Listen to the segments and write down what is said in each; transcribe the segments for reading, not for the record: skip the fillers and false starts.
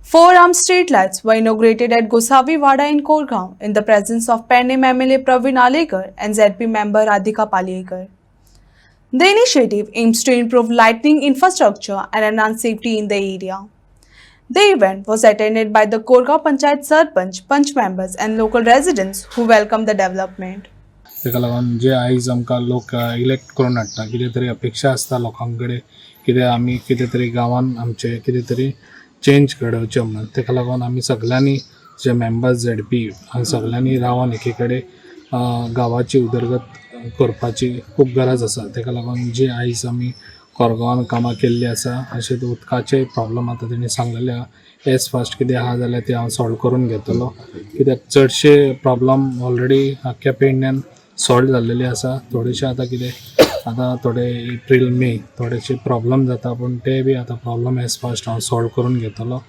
Four armed streetlights were inaugurated at Gosavi Wada in Koregaon in the presence of Pennem MLA Praveen Alekar and ZP member Radhika Palekar. The initiative aims to improve lighting infrastructure and enhance safety in the area. The event was attended by the Koregaon Panchayat Sarpanch, Panch members and local residents who welcomed the development. ताका लागून जे आयज आमकां लोक elect करून हाडटा कितें तरी अपेक्षा आसता लोकां कडेन कितें आमी कितें तरी गांवांत आमचे कितें तरी चेंज घडोवचें म्हणून ताका लागून आमी सगळ्यांनी जे मेंबर्स ZP सगळ्यांनी रावन एके कडेन गांवाची उदरगत करपाची खूब गरज आसा. ताका लागून जी आयज आमी कोरगांवान कामां केल्ली आसा अशें उदकाचे प्रॉब्लम आतां तेणी सांगलेले आहा एज फास्ट कितें आहा जाल्यार ते हांव सॉल्व करून घेतलो कित्याक चडशे प्रॉब्लम ऑलरेडी आख्ख्या पेडण्यान सॉल्व जाल्लेली आसा. थोडेशे आतां कितें आतां थोडे एप्रील मे थोडेशे प्रॉब्लम जाता पूण ते बी आतां प्रॉब्लम एज फास्ट हांव सॉल्व करून घेतलो.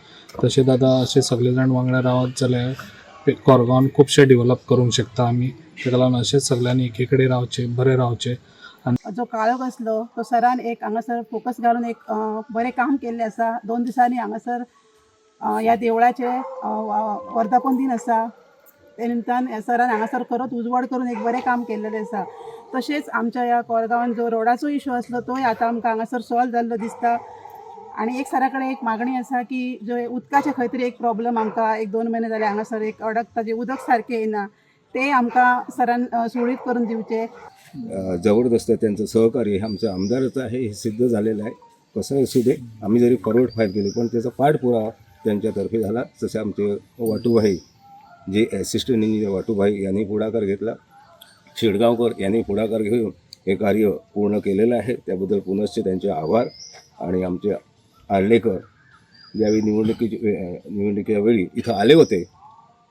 तशेंच आतां अशे सगळे जाण वांगडा रावत जाल्यार कोरगांवान खुबशे डेवलप करूंक शकता आमी. ताका लागून अशेंच सगळ्यांनी एके कडेन रावचे बरे रावचे. जो काळोख असलो तो सरान एक हांगासर फोकस घालून एक बरें काम केल्लें आसा. 2 दिसांनी हांगासर ह्या देवळाचे वर्धापन दिन आसा. ते निमतान सरान हांगासर खरोच उजवाड करून एक बरें काम केल्लेलें आसा. तशेंच आमच्या ह्या कोरगांवान जो रोडाचो इशू आसलो तोय आतां आमकां हांगासर सॉल्व जाल्लो दिसता. आनी एक सरा कडेन एक मागणी आसा की जो उदकाचे खंय तरी एक प्रॉब्लम आमकां 1-2 म्हयने जाले हांगासर एक अडकता जे उदक सारकें येना ते आमकां सरान सुळीत करून दिवचे. जबरदस्त त्यांचं सहकार्य हे आमचं आमदारचं आहे हे सिद्ध झालेलं आहे. कसं असू दे आम्ही जरी फॉरवर्ड फाईल केली पण त्याचा पाठपुरावा त्यांच्यातर्फे झाला. जसे आमचे वाटूभाई जे असिस्टंट इंजिनियर वाटूभाई यांनी पुढाकार घेतला. शेडगावकर यांनी पुढाकार घेऊन हे कार्य पूर्ण केलेलं आहे. त्याबद्दल पुनश्च त्यांचे आभार. आणि आमचे आर्लेकर ज्यावेळी निवडणुकीच्या वेळी इथं आले होते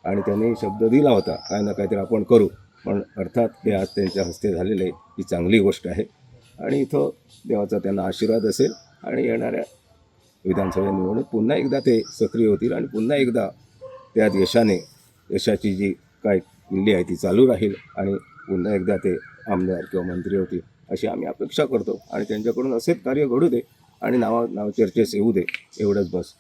आणि त्यांनी शब्द दिला होता काय ना काहीतरी आपण करू पण अर्थात ते आज त्यांच्या हस्ते झालेलं आहे ही चांगली गोष्ट आहे. आणि इथं देवाचा त्यांना आशीर्वाद असेल आणि येणाऱ्या विधानसभा निवडणूक पुन्हा एकदा ते सक्रिय होतील आणि पुन्हा एकदा त्यात यशाची जी काय किल्ली आहे ती चालू राहील आणि पुन्हा एकदा ते आमदार किंवा मंत्री होतील अशी आम्ही अपेक्षा करतो. आणि त्यांच्याकडून असेच कार्य घडू दे आणि नाव चर्चेस येऊ दे एवढंच बस.